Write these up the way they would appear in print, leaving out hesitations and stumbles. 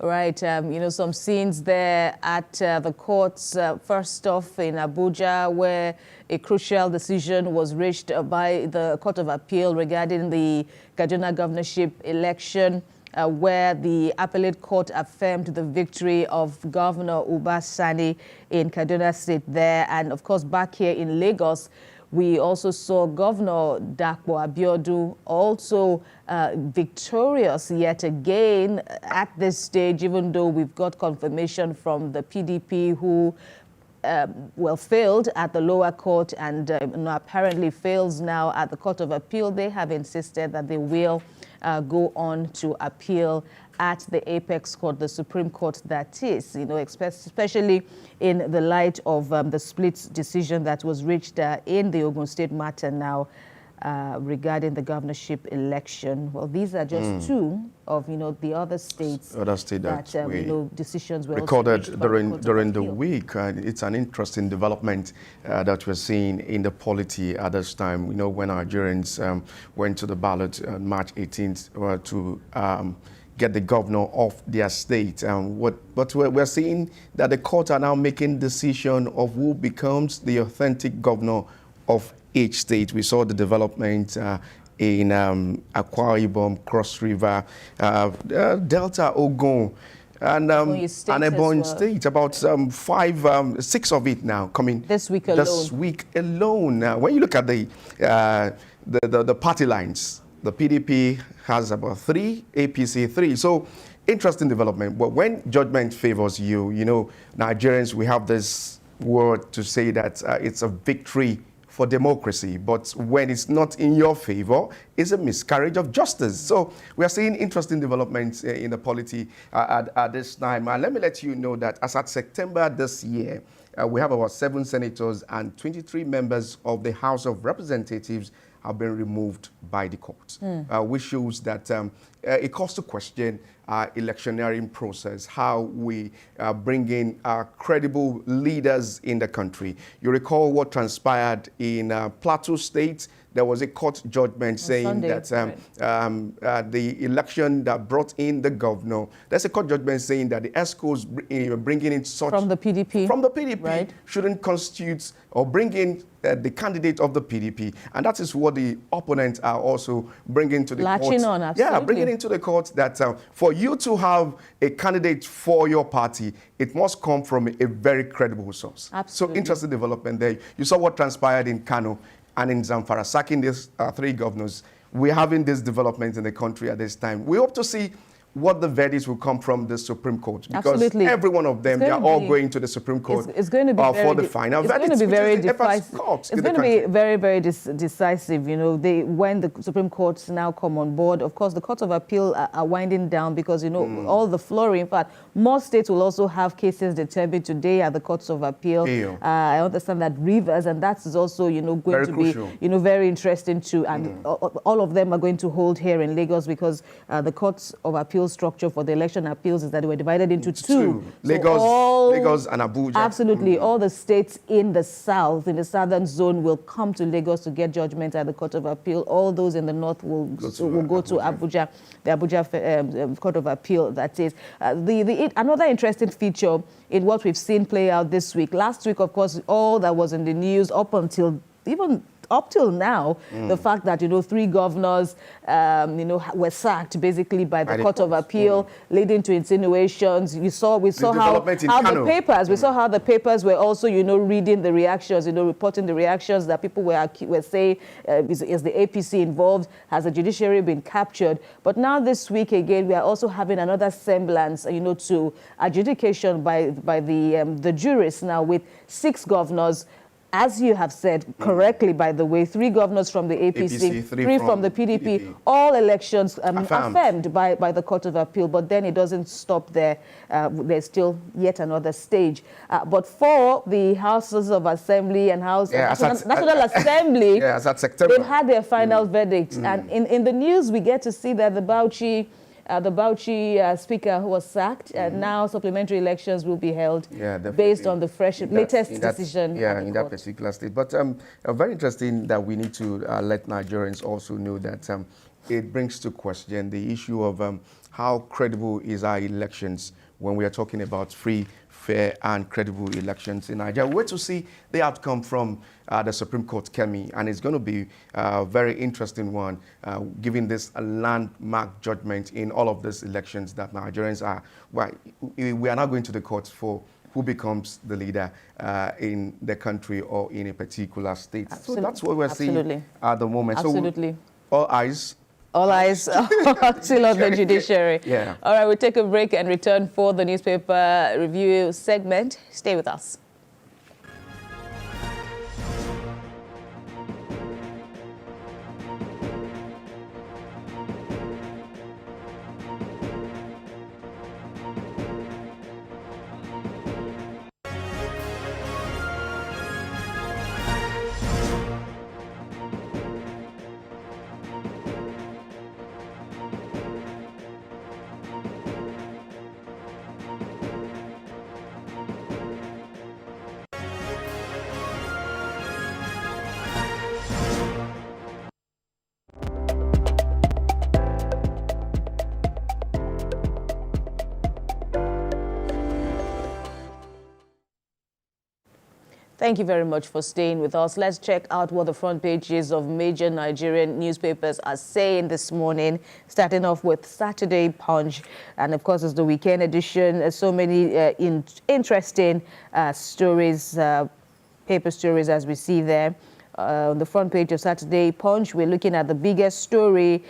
Right, some scenes there at the courts, first off in Abuja, where a crucial decision was reached by the Court of Appeal regarding the Kaduna governorship election, where the appellate court affirmed the victory of Governor Sani in Kaduna State there. And of course, back here in Lagos, we also saw Governor Dapo Abiodun also victorious yet again at this stage, even though we've got confirmation from the PDP who failed at the lower court and apparently fails now at the Court of Appeal. They have insisted that they will go on to appeal at the apex court, the Supreme Court, that is, especially in the light of the split decision that was reached in the Ogun State matter now regarding the governorship election. Well, these are just two of, the other states that decisions were recorded during the week. It's an interesting development that we're seeing in the polity at this time. When Nigerians went to the ballot on March 18th to get the governor of their state. But we're seeing that the courts are now making decision of who becomes the authentic governor of each state. We saw the development in Akwa Ibom, Cross River, Delta, Ogun, and Ebonyi State. About 6 of it now coming this week alone. This week alone. When you look at the party lines, the PDP has about 3, APC 3. So interesting development. But when judgment favors you, Nigerians, we have this word to say that it's a victory for democracy. But when it's not in your favor, it's a miscarriage of justice. So we are seeing interesting developments in the polity at this time. Let me let you know that as at September this year, we have about 7 senators and 23 members of the House of Representatives have been removed by the court, which shows that it calls to question our electioneering process, how we bring in credible leaders in the country. You recall what transpired in Plateau State. There was a court judgment saying that the election that brought in the governor, there's a court judgment saying that the ESCOs bringing in such... From the PDP. Right. Shouldn't constitute or bring in the candidate of the PDP. And that is what the opponents are also bringing to the court. Latching on, absolutely. Yeah, bringing into the court that for you to have a candidate for your party, it must come from a very credible source. Absolutely. So interesting development there. You saw what transpired in Kano and in Zamfara, sacking these 3 governors. We're having this development in the country at this time. We hope to see what the verdicts will come from the Supreme Court. Because Absolutely. every one of them, they are all going to the Supreme Court it's going to be for the final verdict. It's going to be very decisive. It's going to be very, very decisive. When the Supreme Courts now come on board, of course, the Court of Appeal are winding down because, all the flurry. In fact, more states will also have cases determined today at the Courts of Appeal. I understand that Rivers, and that is also, going very to crucial. be, very interesting too. And all of them are going to hold here in Lagos because the Courts of Appeal structure for the election appeals is that they were divided into 2. Lagos and Abuja. Absolutely. All the states in the south, in the southern zone, will come to Lagos to get judgment at the Court of Appeal. All those in the north will go to Abuja, the Abuja Court of Appeal, that is. Another interesting feature in what we've seen play out this week. Last week, of course, all that was in the news up till now, the fact that, 3 governors, were sacked basically by the Court of Appeal, leading to insinuations. We saw how the papers were also, reading the reactions, reporting the reactions that people were saying, is the APC involved? Has the judiciary been captured? But now this week again, we are also having another semblance, to adjudication by the jurists now with 6 governors. As you have said correctly, by the way, 3 governors from the APC, 3 from the PDP, all elections affirmed by the Court of Appeal. But then it doesn't stop there. There's still yet another stage. But for the Houses of Assembly and National Assembly, they've had their final verdict. And in the news, we get to see that the Bauchi speaker was sacked, and now supplementary elections will be held based on the latest decision. In that particular state. But very interesting that we need to let Nigerians also know that it brings to question the issue of how credible is our elections when we are talking about free, fair, and credible elections in Nigeria? We're to see the outcome from the Supreme Court, Kemi, and it's going to be a very interesting one, given this a landmark judgment in all of these elections that Nigerians are. Well, we are not going to the courts for who becomes the leader in the country or in a particular state. Absolutely. So that's what we're seeing at the moment. Absolutely. So all eyes. All eyes still on the judiciary. Yeah. All right, we'll take a break and return for the newspaper review segment. Stay with us. Thank you very much for staying with us. Let's check out what the front pages of major Nigerian newspapers are saying this morning, starting off with Saturday Punch. And of course, it's the weekend edition. So many interesting stories, paper stories as we see there. On the front page of Saturday Punch, we're looking at the biggest story.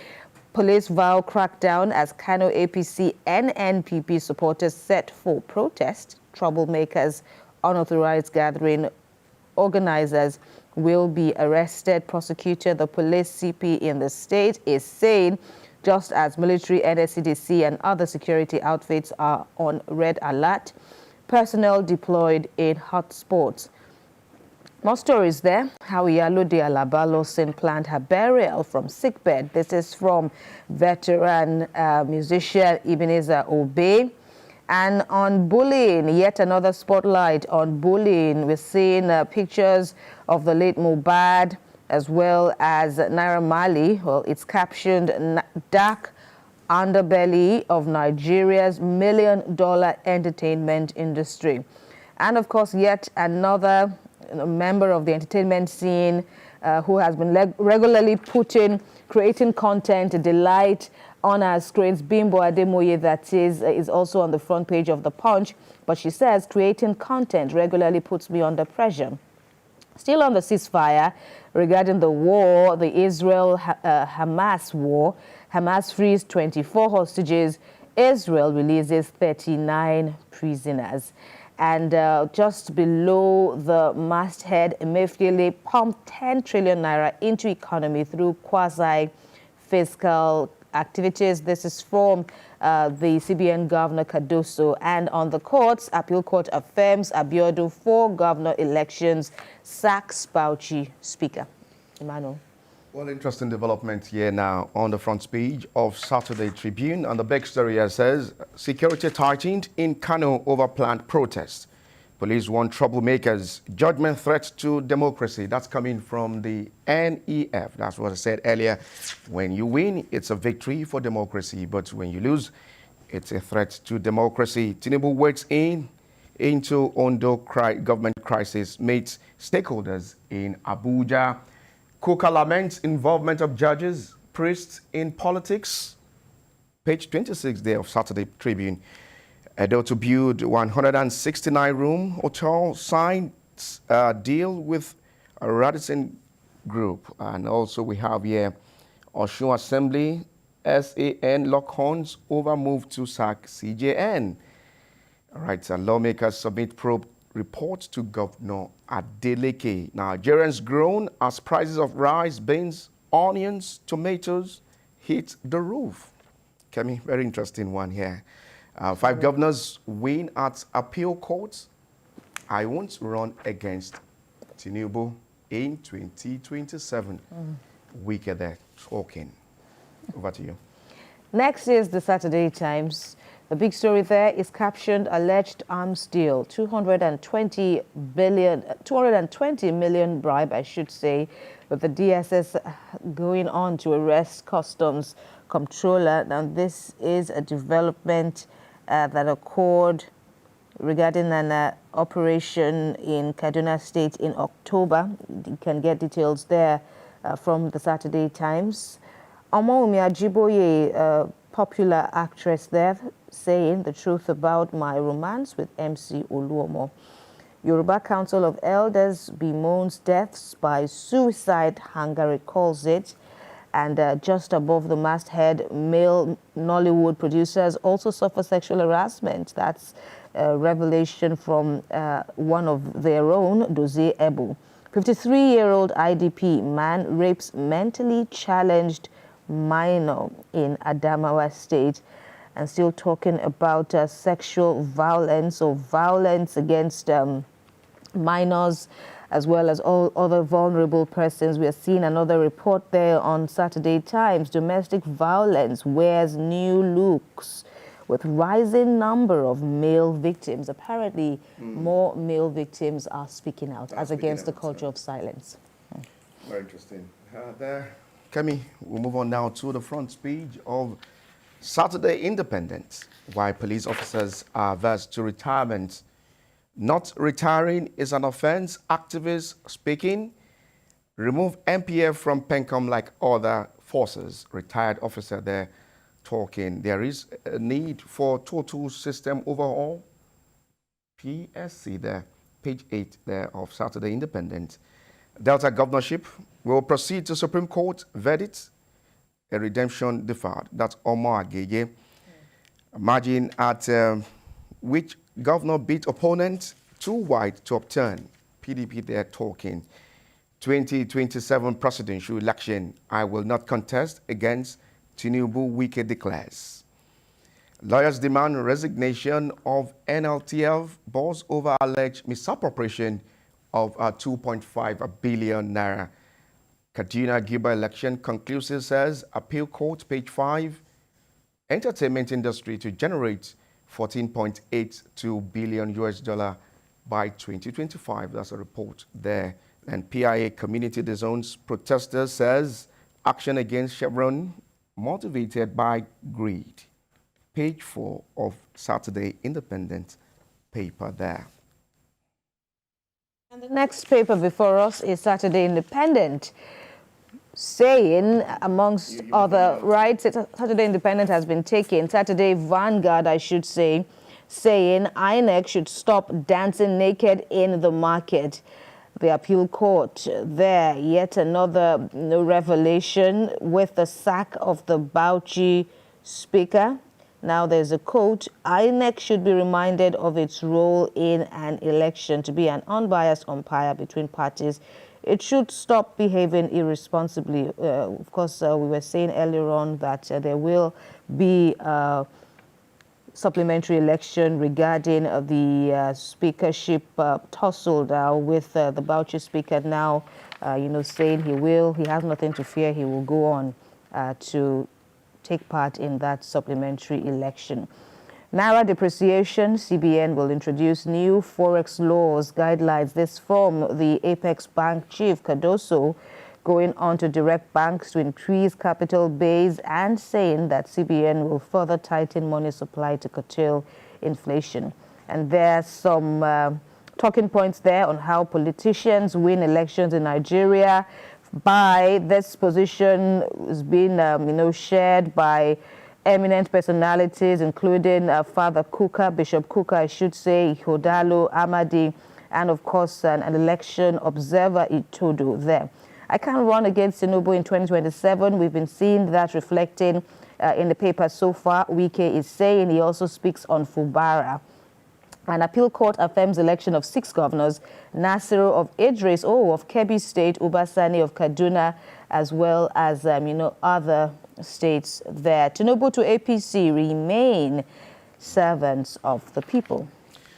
Police vow crackdown as Kano APC and NPP supporters set for protest. Troublemakers, unauthorized gathering organizers will be arrested, prosecuted. The police CP in the state is saying, just as military, NSCDC and other security outfits are on red alert, personnel deployed in hotspots. More stories there. How Iyalode Alaba Lawson planned her burial from sickbed. This is from veteran musician Ebenezer Obey. And on bullying, yet another spotlight on bullying. We're seeing pictures of the late Mohbad as well as Naira Marley. Well, it's captioned Dark Underbelly of Nigeria's $1 million entertainment industry. And of course, yet another member of the entertainment scene who has been regularly creating content to delight on our screens. Bimbo Ademoye, that is also on the front page of the Punch. But she says, creating content regularly puts me under pressure. Still on the ceasefire regarding the war, the Israel-Hamas war. Hamas frees 24 hostages. Israel releases 39 prisoners. And just below the masthead, Emefiele pumped 10 trillion naira into economy through quasi-fiscal activities. This is from the CBN Governor Cardoso. And on the courts, Appeal Court affirms Abiodun for governor elections, sacks Bauchi Speaker. Emmanuel. Well, interesting development here now on the front page of Saturday Tribune. And the big story here says, security tightened in Kano over planned protest. Police warn troublemakers, judgment threat to democracy. That's coming from the NEF. That's what I said earlier. When you win, it's a victory for democracy. But when you lose, it's a threat to democracy. Tinubu wades into Ondo government crisis, meets stakeholders in Abuja. Kuka laments involvement of judges, priests in politics. Page 26 there of Saturday Tribune. Edo to build 169-room hotel signs deal with a Radisson Group. And also we have here Osun Assembly, SAN lock horns over move to sack CJN. All right, so lawmakers submit probe report to Governor Adeleke. Nigerians groan as prices of rice, beans, onions, tomatoes hit the roof. Kemi, very interesting one here. 5 governors win at appeal courts. I won't run against Tinubu in 2027. Weaker there, talking. Over to you. Next is the Saturday Times. The big story there is captioned alleged arms deal, 220 million bribe, I should say, with the DSS going on to arrest customs Comptroller. Now, this is a development that occurred regarding an operation in Kaduna State in October. You can get details there from the Saturday Times. Omoumi Ajiboye, popular actress there, saying the truth about my romance with MC Oluomo. Yoruba Council of Elders bemoans deaths by suicide, Hungary calls it. And just above the masthead, male Nollywood producers also suffer sexual harassment. That's a revelation from one of their own, Dozie Ebu. 53-year-old IDP man rapes mentally challenged minor in Adamawa State. And still talking about sexual violence or violence against minors, as well as all other vulnerable persons. We are seeing another report there on Saturday Times. Domestic violence wears new looks with rising number of male victims. Apparently, more male victims are speaking out as against the culture of silence. Very interesting. There, Kemi, we'll move on now to the front page of Saturday Independent. Why police officers are averse to retirement. Not retiring is an offense. Activists speaking. Remove MPF from PENCOM like other forces. Retired officer there talking. There is a need for total system overhaul. PSC there, page 8 there of Saturday Independent. Delta governorship will proceed to Supreme Court verdict. A redemption deferred. That's Omar Agege. Margin at which governor beat opponent too wide to upturn. PDP there talking. 2027 presidential election. I will not contest against Tinubu, Wike declares. Lawyers demand resignation of NLTF boss over alleged misappropriation of 2.5 billion naira. Kaduna Giba election conclusive, says appeal court, page 5. Entertainment industry to generate 14.82 billion US dollar by 2025. That's a report there. And PIA community disowns protesters, says action against Chevron motivated by greed. Page 4 of Saturday Independent paper there. And the next paper before us is Saturday Independent, saying, amongst other rights, Saturday Independent has been taken. Saturday Vanguard, I should say, saying INEC should stop dancing naked in the market. The appeal court there, yet another revelation with the sack of the Bauchi speaker. Now there's a quote, INEC should be reminded of its role in an election to be an unbiased umpire between parties. It should stop behaving irresponsibly. Of course, we were saying earlier on that there will be a supplementary election regarding the speakership tussle now with the Bauchi speaker now, saying he has nothing to fear. He will go on to take part in that supplementary election. Naira depreciation, CBN will introduce new forex laws guidelines. This from the Apex Bank chief, Cardoso, going on to direct banks to increase capital base and saying that CBN will further tighten money supply to curtail inflation. And there's some talking points there on how politicians win elections in Nigeria. By this position has been, shared by eminent personalities, including Father Kuka, Bishop Kuka, I should say, Hodalo, Amadi, and of course an election observer, Itodo there. I can't run against Tinubu in 2027. We've been seeing that reflecting in the paper so far. Wike is saying. He also speaks on Fubara. An appeal court affirms election of 6 governors, Nasiru of Idris, of Kebbi State, Sani of Kaduna, as well as, other states there. Tinubu to APC remain servants of the people.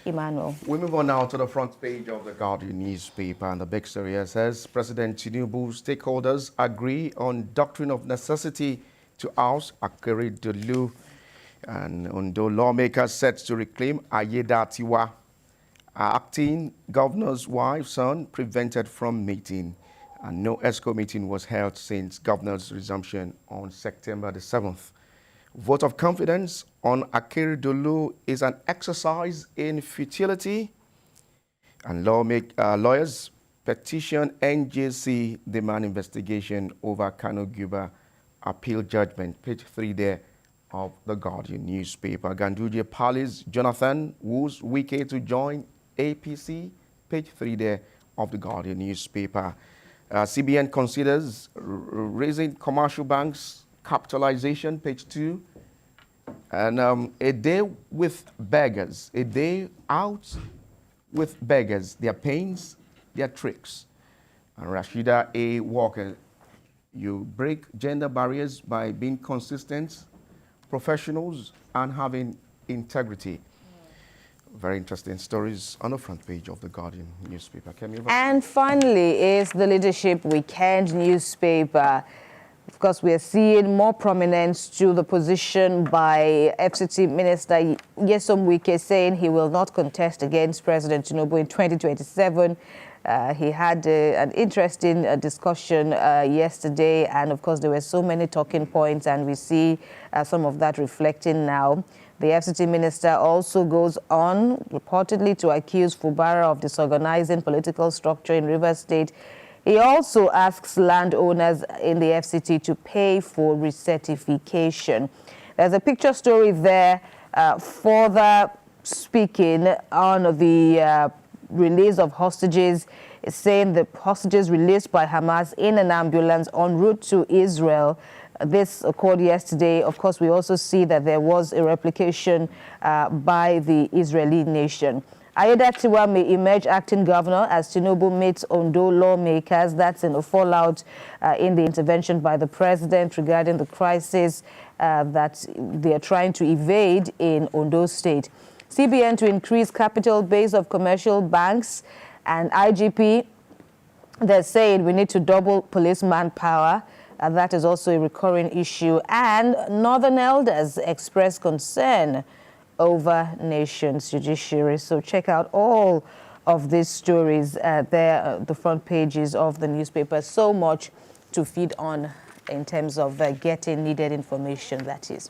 Emmanuel. We move on now to the front page of the Guardian newspaper, and the big story here says President Tinubu stakeholders agree on doctrine of necessity to oust Akeredolu, and Ondo lawmakers set to reclaim Ayedatiwa. Acting governor's wife, son, prevented from meeting. and no ESCO meeting was held since governor's resumption on September the 7th. Vote of confidence on Akeredolu is an exercise in futility, and lawyers petition NJC demand investigation over Kano Guba appeal judgment. Page 3 there of the Guardian newspaper. Ganduje Palace, Jonathan Woos Wike to join APC. Page 3 there of the Guardian newspaper. CBN considers raising commercial banks capitalization. Page 2. And a day with beggars, a day out with beggars, their pains, their tricks. And Rashida A. Walker, you break gender barriers by being consistent, professionals, and having integrity. Very interesting stories on the front page of the Guardian newspaper. And finally is the Leadership Weekend newspaper. Of course, we are seeing more prominence to the position by FCT Minister Nyesom Wike, saying he will not contest against President Tinubu in 2027. He had an interesting discussion yesterday, and of course there were so many talking points, and we see some of that reflecting now. The FCT minister also goes on reportedly to accuse Fubara of disorganizing political structure in Rivers State. He also asks landowners in the FCT to pay for recertification. There's a picture story there further speaking on the release of hostages. It's saying the hostages released by Hamas in an ambulance en route to Israel. This occurred yesterday. Of course, we also see that there was a replication by the Israeli nation. Ayedatiwa may emerge acting governor as Tinubu meets Ondo lawmakers. That's in a fallout in the intervention by the president regarding the crisis that they are trying to evade in Ondo State. CBN to increase capital base of commercial banks, and IGP, they're saying we need to double police manpower. That is also a recurring issue. And Northern elders express concern over nation's judiciary. So check out all of these stories there, the front pages of the newspaper. So much to feed on in terms of getting needed information, that is.